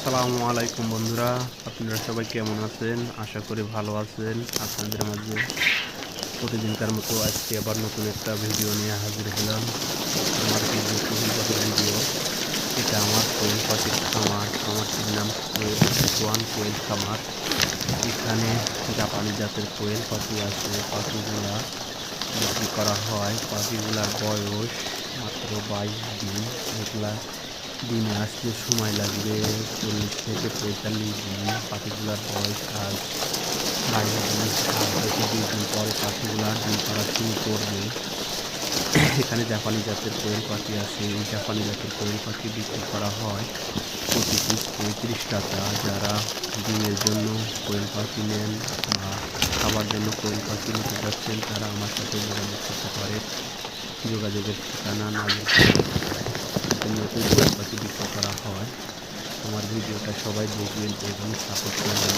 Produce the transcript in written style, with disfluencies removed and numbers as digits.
আসসালামু আলাইকুম বন্ধুরা, আপনারা সবাই কেমন আছেন? আশা করি ভালো আছেন। আপনাদের মাঝে প্রতিদিনকার মতো আজকে আবার নতুন একটা ভিডিও নিয়ে হাজির হলাম। আমার ভিডিও কোয়েল পাখির ভিডিও। এটা আমার কোয়েল পাখির খামার। খামারটির নাম সোয়ান কোয়েল খামার। এখানে জাপানি জাতের কোয়েল পাখি আছে। পাখিগুলা বিক্রি করা হয়। পাখিগুলার বয়স মাত্র 22 দিন। এগুলা ডিমে আসতে সময় লাগবে 40 থেকে 45 দিন। পাখিগুলার বয়স আজ 22 দিন। আর হয়তো 2 দিন পরে পাখিগুলার ডিম পাড়া শুরু করবে। এখানে জাপানি জাতের কোয়েল পাখি আছে। এই জাপানি জাতের কোয়েল পাখি বিক্রি করা হয় প্রতি পিস 35 টাকা। যারা ডিমের জন্য কোয়েল পাখি নেন বা খাবার জন্য কোয়েল পাখি নিতে চাচ্ছেন, তারা আমার সাথে যোগাযোগ করতে পারে। যোগাযোগের ঠিকানা নাজিরপুর। প্রতিনিয়ত কোয়েল পাখি বিক্রি করা হয়। আমার ভিডিওটা সবাই দেখবেন এবং সাপোর্ট করবেন।